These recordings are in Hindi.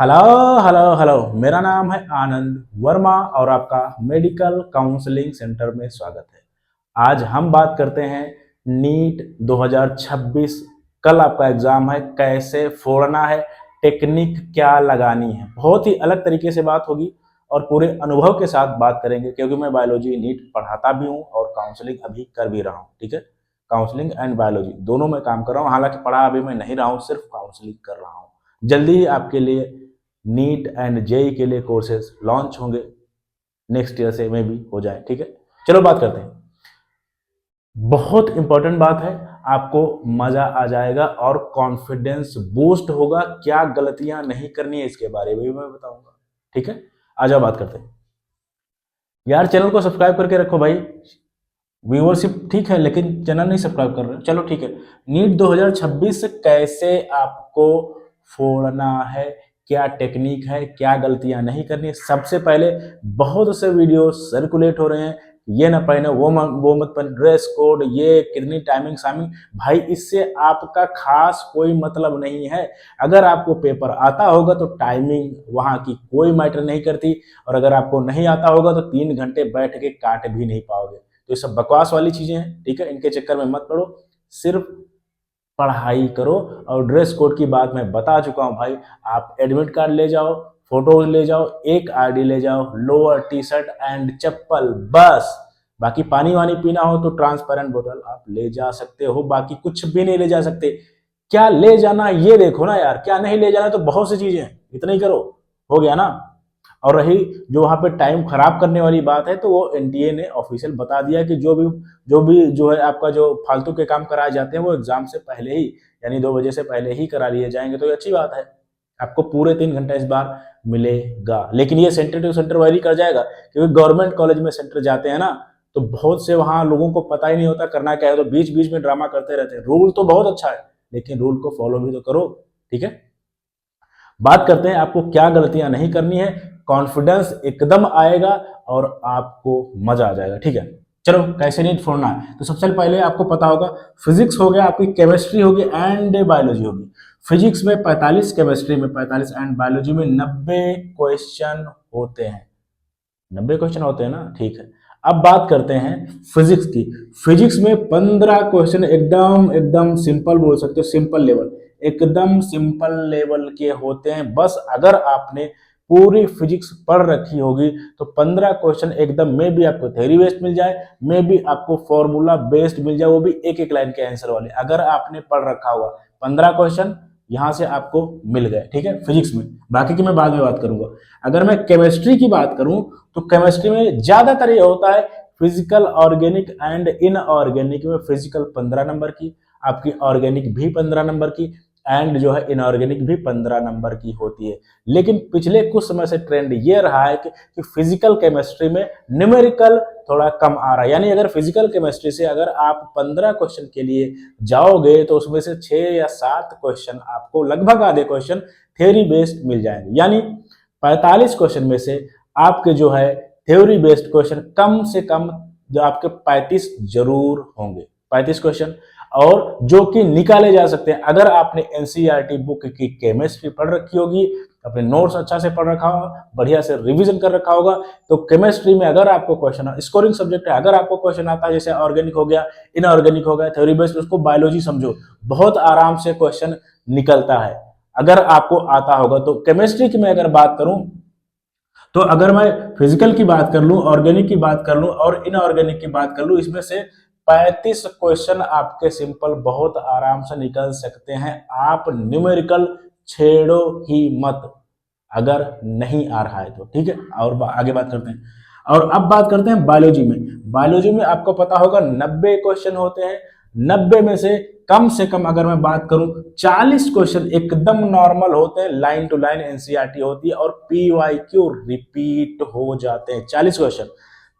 Hello hello hello. मेरा नाम है आनंद वर्मा और आपका मेडिकल काउंसलिंग सेंटर में स्वागत है। आज हम बात करते हैं नीट 2026। कल आपका एग्जाम है, कैसे फोड़ना है, टेक्निक क्या लगानी है। बहुत ही अलग तरीके से बात होगी और पूरे अनुभव के साथ बात करेंगे, क्योंकि मैं बायोलॉजी नीट पढ़ाता भी हूँ और काउंसलिंग अभी कर भी रहा हूँ। ठीक है, काउंसलिंग एंड बायोलॉजी दोनों में काम कर रहा हूँ। हालांकि पढ़ा अभी मैं नहीं रहा हूँ, सिर्फ काउंसलिंग कर रहा हूँ। जल्दी ही आपके लिए नीट एंड जेई के लिए कोर्सेज लॉन्च होंगे, नेक्स्ट ईयर से में भी हो जाए। ठीक है, चलो बात करते हैं। बहुत इंपॉर्टेंट बात है, आपको मजा आ जाएगा और कॉन्फिडेंस बूस्ट होगा। क्या गलतियां नहीं करनी है इसके बारे में भी मैं बताऊंगा। ठीक है, आ जाओ बात करते हैं। यार चैनल को सब्सक्राइब करके रखो भाई। व्यूअरशिप ठीक है, लेकिन चैनल नहीं सब्सक्राइब कर रहे। चलो ठीक है, नीट 2026 कैसे आपको फोड़ना है, क्या टेक्निक है, क्या गलतियां नहीं करनी है। सबसे पहले बहुत से वीडियो सर्कुलेट हो रहे हैं, ये ना पहने, वो मत पहने, ड्रेस कोड, ये कितनी टाइमिंग शामिंग। भाई इससे आपका खास कोई मतलब नहीं है। अगर आपको पेपर आता होगा तो टाइमिंग वहां की कोई मैटर नहीं करती, और अगर आपको नहीं आता होगा तो 3 घंटे बैठ के काट भी नहीं पाओगे। तो ये सब बकवास वाली चीजें हैं। ठीक है, इनके चक्कर में मत पड़ो, सिर्फ पढ़ाई करो। और ड्रेस कोड की बात मैं बता चुका हूं भाई। आप एडमिट कार्ड ले जाओ, फोटोज ले जाओ, एक आईडी ले जाओ, लोअर टी शर्ट एंड चप्पल, बस। बाकी पानी वानी पीना हो तो ट्रांसपेरेंट बोतल आप ले जा सकते हो, बाकी कुछ भी नहीं ले जा सकते। क्या ले जाना ये देखो ना यार, क्या नहीं ले जाना तो बहुत सी चीजें हैं, इतना ही करो, हो गया ना। और रही जो वहां पे टाइम खराब करने वाली बात है, तो वो एनटीए ने ऑफिशियल बता दिया कि जो भी जो है आपका जो फालतू के काम कराए जाते हैं वो एग्जाम से पहले ही, यानी 2 बजे से पहले ही करा लिए जाएंगे। तो ये अच्छी बात है, आपको पूरे 3 घंटा इस बार मिलेगा। लेकिन ये सेंटर टू सेंटर वेरी कर जाएगा, क्योंकि गवर्नमेंट कॉलेज में सेंटर जाते हैं ना, तो बहुत से वहां लोगों को पता ही नहीं होता करना क्या है, तो बीच बीच में ड्रामा करते रहते हैं। रूल तो बहुत अच्छा है, लेकिन रूल को फॉलो भी तो करो। ठीक है, बात करते हैं आपको क्या गलतियां नहीं करनी है। कॉन्फिडेंस एकदम आएगा और आपको मजा आ जाएगा। ठीक है, चलो कैसे नीट फोड़ना है। तो सबसे पहले आपको पता होगा, फिजिक्स हो गया, आपकी केमिस्ट्री होगी एंड बायोलॉजी होगी। फिजिक्स में 45, केमिस्ट्री में 45 एंड बायोलॉजी में 90 क्वेश्चन होते हैं। 90 क्वेश्चन होते हैं ना, ठीक है। अब बात करते हैं फिजिक्स की। फिजिक्स में 15 क्वेश्चन एकदम एकदम सिंपल बोल सकते हो, सिंपल लेवल, एकदम सिंपल लेवल के होते हैं। बस अगर आपने पूरी फिजिक्स पढ़ रखी होगी तो 15 क्वेश्चन एकदम में भी आपको थ्योरी बेस्ड मिल जाए, में भी आपको फॉर्मूला बेस्ड मिल जाए, वो भी एक एक लाइन के आंसर वाले, अगर आपने पढ़ रखा हुआ 15 क्वेश्चन यहां से आपको मिल गए। ठीक है, फिजिक्स में। बाकी की मैं बाद में बात करूंगा। अगर मैं केमिस्ट्री की बात करूं तो केमिस्ट्री में ज्यादातर ये होता है फिजिकल, ऑर्गेनिक एंड इनऑर्गेनिक में फिजिकल 15 नंबर की, आपकी ऑर्गेनिक भी 15 नंबर की, एंड जो है इनऑर्गेनिक भी 15 नंबर की होती है। लेकिन पिछले कुछ समय से ट्रेंड ये रहा है कि फिजिकल केमिस्ट्री में न्यूमेरिकल थोड़ा कम आ रहा है। यानी अगर फिजिकल केमिस्ट्री से अगर आप 15 क्वेश्चन के लिए जाओगे तो उसमें से 6 या 7 क्वेश्चन आपको, लगभग आधे क्वेश्चन थ्योरी बेस्ड मिल जाएंगे। यानी 45 क्वेश्चन में से आपके जो है थ्योरी बेस्ड क्वेश्चन कम से कम जो आपके 35 जरूर होंगे, 35 क्वेश्चन, और जो कि निकाले जा सकते हैं। अगर आपने एनसीईआरटी बुक की केमिस्ट्री पढ़ रखी होगी, अपने नोट्स अच्छा से पढ़ रखा होगा, बढ़िया से रिवीजन कर रखा होगा, तो केमिस्ट्री में अगर आपको क्वेश्चन, स्कोरिंग सब्जेक्ट है, अगर आपको क्वेश्चन आता है, जैसे ऑर्गेनिक हो गया, इनऑर्गेनिक हो गया, थ्योरी बेस्ड, उसको बायोलॉजी समझो, बहुत आराम से क्वेश्चन निकलता है अगर आपको आता होगा। तो केमिस्ट्री की मैं अगर बात करूं, तो अगर मैं फिजिकल की बात कर लूं, ऑर्गेनिक की बात कर लूं और इनऑर्गेनिक की बात कर लूं, इसमें से 35 क्वेश्चन आपके सिंपल बहुत आराम से निकल सकते हैं। आप न्यूमेरिकल छेड़ो ही मत, अगर नहीं आ रहा है तो। ठीक है, और आगे बात करते हैं। और अब बात करते हैं बायोलॉजी में। बायोलॉजी में आपको पता होगा 90 क्वेश्चन होते हैं। 90 में से कम अगर मैं बात करूं, 40 क्वेश्चन एकदम नॉर्मल होते हैं, लाइन टू लाइन एनसीईआरटी होती है, और पीवाईक्यू रिपीट हो जाते हैं। 40 क्वेश्चन,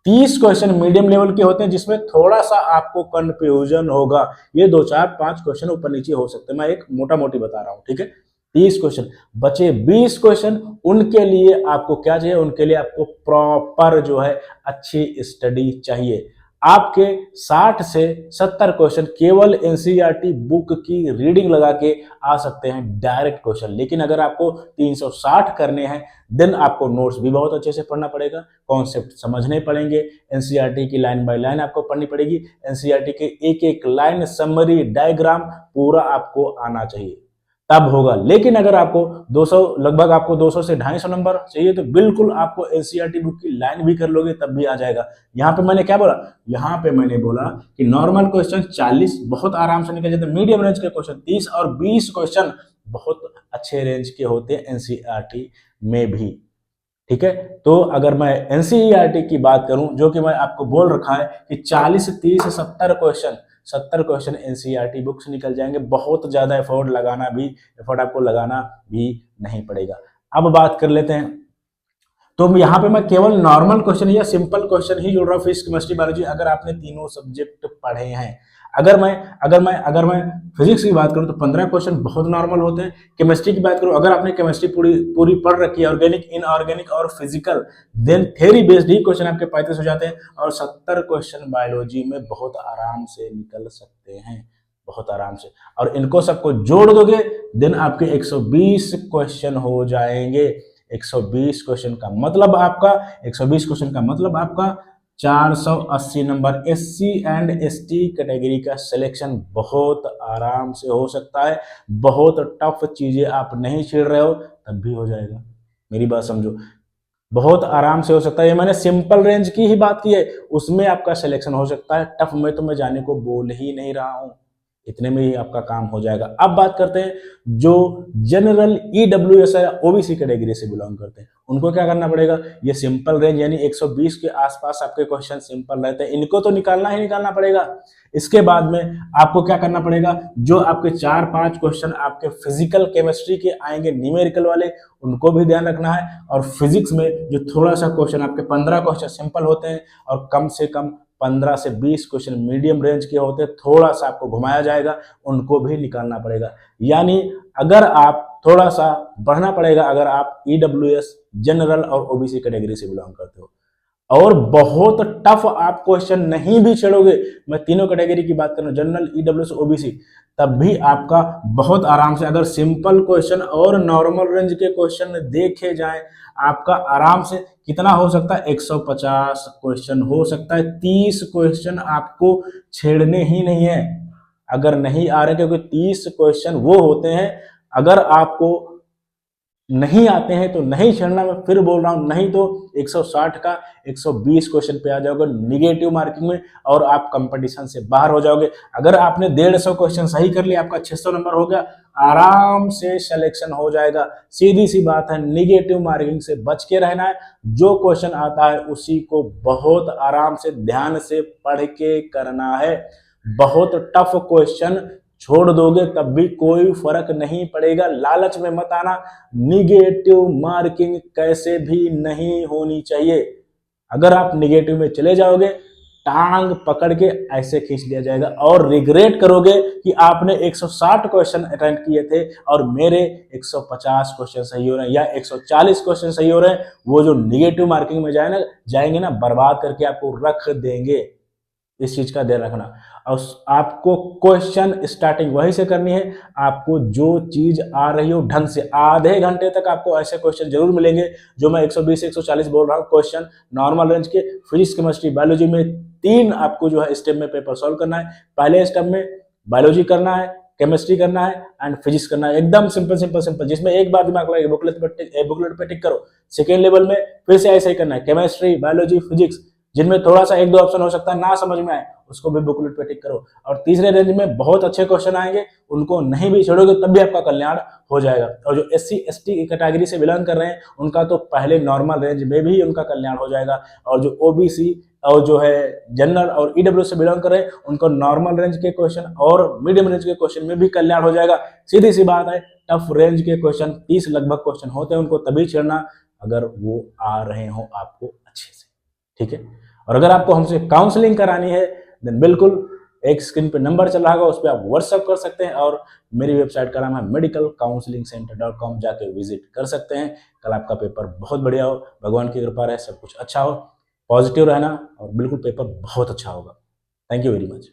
30 क्वेश्चन मीडियम लेवल के होते हैं, जिसमें थोड़ा सा आपको कंफ्यूजन होगा, ये 2 4 5 क्वेश्चन ऊपर नीचे हो सकते हैं, मैं एक मोटा मोटी बता रहा हूं। ठीक है, 30 क्वेश्चन, बचे 20 क्वेश्चन, उनके लिए आपको क्या चाहिए, उनके लिए आपको प्रॉपर जो है अच्छी स्टडी चाहिए। आपके 60 से 70 क्वेश्चन केवल एनसीईआरटी बुक की रीडिंग लगा के आ सकते हैं, डायरेक्ट क्वेश्चन। लेकिन अगर आपको 360 करने हैं देन आपको नोट्स भी बहुत अच्छे से पढ़ना पड़ेगा, कॉन्सेप्ट समझने पड़ेंगे, एनसीईआरटी की लाइन बाय लाइन आपको पढ़नी पड़ेगी, एनसीईआरटी के एक एक लाइन समरी डायग्राम पूरा आपको आना चाहिए, तब होगा। लेकिन अगर आपको 200 लगभग आपको 200 से 250 नंबर चाहिए तो बिल्कुल आपको एनसीईआरटी बुक की लाइन भी कर लोगे तब भी आ जाएगा। यहाँ पे मैंने क्या बोला, यहाँ पे मैंने बोला कि नॉर्मल क्वेश्चन 40 बहुत आराम से निकल जाते हैं, मीडियम रेंज के क्वेश्चन 30 और 20 क्वेश्चन बहुत अच्छे रेंज के होते हैं एनसीईआरटी में भी। ठीक है, तो अगर मैं एनसीईआरटी की बात करूं जो कि मैं आपको बोल रखा है कि 40 30 70 क्वेश्चन एनसीईआरटी बुक से निकल जाएंगे, बहुत ज्यादा एफर्ट आपको लगाना भी नहीं पड़ेगा। अब बात कर लेते हैं, तो यहाँ पे मैं केवल नॉर्मल क्वेश्चन या सिंपल क्वेश्चन ही जोड़ रहा हूँ, फिजिक्स केमिस्ट्री बायोलॉजी, अगर आपने तीनों सब्जेक्ट पढ़े हैं। अगर मैं फिजिक्स की बात करूं तो 15 क्वेश्चन बहुत नॉर्मल होते हैं। केमिस्ट्री की बात करूं, अगर आपने केमिस्ट्री पूरी पढ़ रखी है, ऑर्गेनिक, इनऑर्गेनिक और फिजिकल, देन थ्योरी बेस्ड ही क्वेश्चन आपके 35 हो जाते हैं। और 70 क्वेश्चन बायोलॉजी में बहुत आराम से निकल सकते हैं, बहुत आराम से। और इनको सबको जोड़ दोगे देन आपके 120 क्वेश्चन हो जाएंगे। 120 क्वेश्चन का मतलब आपका 120 क्वेश्चन का मतलब आपका 480 number. SC and ST category का सिलेक्शन बहुत आराम से हो सकता है। बहुत टफ चीजें आप नहीं छेड़ रहे हो तब भी हो जाएगा, मेरी बात समझो, बहुत आराम से हो सकता है। ये मैंने सिंपल रेंज की ही बात की है, उसमें आपका सिलेक्शन हो सकता है, टफ में तो मैं जाने को बोल ही नहीं रहा हूं, इतने में ही आपका काम हो जाएगा। अब बात करते हैं जो जनरल ईडब्ल्यूएस या ओबीसी कैटेगरी से बिलोंग करते हैं, उनको क्या करना पड़ेगा। ये सिंपल रेंज यानी 120 के आसपास आपके क्वेश्चन सिंपल रहते हैं, इनको तो निकालना ही निकालना पड़ेगा। इसके बाद में आपको क्या करना पड़ेगा, जो आपके 4-5 क्वेश्चन आपके फिजिकल केमिस्ट्री के आएंगे न्यूमेरिकल वाले, उनको भी ध्यान रखना है। और फिजिक्स में जो थोड़ा सा क्वेश्चन आपके 15 क्वेश्चन सिंपल होते हैं और कम से कम 15 से 20 क्वेश्चन मीडियम रेंज के होते हैं, थोड़ा सा आपको घुमाया जाएगा, उनको भी निकालना पड़ेगा। यानी अगर आप थोड़ा सा बढ़ना पड़ेगा अगर आप ईडब्ल्यूएस, जनरल और ओबीसी कैटेगरी से बिलोंग करते हो। और बहुत टफ आप क्वेश्चन नहीं भी छेड़ोगे, मैं तीनों कैटेगरी की बात कर रहा हूं, जनरल, ईडब्ल्यूएस, ओबीसी, तब भी आपका बहुत आराम से, अगर सिंपल क्वेश्चन और नॉर्मल रेंज के क्वेश्चन देखे जाएं, आपका आराम से कितना हो सकता है, 150 क्वेश्चन हो सकता है। 30 क्वेश्चन आपको छेड़ने ही नहीं है अगर नहीं आ रहे, क्योंकि 30 क्वेश्चन वो होते हैं अगर आपको नहीं आते हैं तो नहीं छेड़ना। मैं फिर बोल रहा हूं, नहीं तो 160 का 120 क्वेश्चन पे आ जाओगे निगेटिव मार्किंग में और आप कंपटीशन से बाहर हो जाओगे। अगर आपने 150 क्वेश्चन सही कर लिया, आपका 600 नंबर हो गया, आराम से सिलेक्शन हो जाएगा। सीधी सी बात है, निगेटिव मार्किंग से बच के रहना है। जो क्वेश्चन आता है उसी को बहुत आराम से ध्यान से पढ़ के करना है। बहुत टफ क्वेश्चन छोड़ दोगे तब भी कोई फर्क नहीं पड़ेगा, लालच में मत आना। निगेटिव मार्किंग कैसे भी नहीं होनी चाहिए। अगर आप निगेटिव में चले जाओगे, टांग पकड़ के ऐसे खींच लिया जाएगा और रिग्रेट करोगे कि आपने 160 क्वेश्चन अटेम्प्ट किए थे और मेरे 150 क्वेश्चन सही हो रहे हैं या 140 क्वेश्चन सही हो रहे हैं। वो जो निगेटिव मार्किंग में जाएंगे ना, बर्बाद करके आपको रख देंगे। इस चीज का ध्यान रखना। और आपको क्वेश्चन स्टार्टिंग वहीं से करनी है। आपको जो चीज आ रही हो ढंग से, आधे घंटे तक आपको ऐसे क्वेश्चन जरूर मिलेंगे जो मैं 120 से 140 बोल रहा हूँ क्वेश्चन नॉर्मल रेंज के। फिजिक्स, केमिस्ट्री, बायोलॉजी में 3 आपको जो है स्टेप में पेपर सॉल्व करना है। पहले स्टेप में बायोलॉजी करना है, केमिस्ट्री करना है एंड फिजिक्स करना है, एकदम सिंपल सिंपल सिंपल, जिसमें एक बार दिमाग लगे बुकलेट पे टिक करो। सेकेंड लेवल में फिर से ऐसा ही करना है, केमिस्ट्री, बायोलॉजी, फिजिक्स, जिनमें थोड़ा सा 1-2 ऑप्शन हो सकता है ना समझ में आए, उसको भी बुकलेट पे टिक करो। और तीसरे रेंज में बहुत अच्छे क्वेश्चन आएंगे, उनको नहीं भी छोड़ोगे तब भी आपका कल्याण हो जाएगा। और जो एससी एसटी कैटेगरी से बिलोंग कर रहे हैं उनका तो पहले नॉर्मल रेंज में भी उनका कल्याण हो जाएगा। और जो ओबीसी और जो है जनरल और ईडब्ल्यू से बिलोंग कर रहे हैं उनको नॉर्मल रेंज के क्वेश्चन और मीडियम रेंज के क्वेश्चन में भी कल्याण हो जाएगा। सीधी सी बात है, टफ रेंज के क्वेश्चन 30 लगभग क्वेश्चन होते हैं, उनको तभी छेड़ना अगर वो आ रहे हो आपको अच्छे से, ठीक है। और अगर आपको हमसे काउंसलिंग करानी है देन बिल्कुल एक स्क्रीन पे नंबर चल रहा होगा, उस पर आप व्हाट्सएप कर सकते हैं। और मेरी वेबसाइट का नाम है medicalcounselingcenter.com, जाके विजिट कर सकते हैं। कल आपका पेपर बहुत बढ़िया हो, भगवान की कृपा रहे, सब कुछ अच्छा हो। पॉजिटिव रहना और बिल्कुल पेपर बहुत अच्छा होगा। Thank you very much.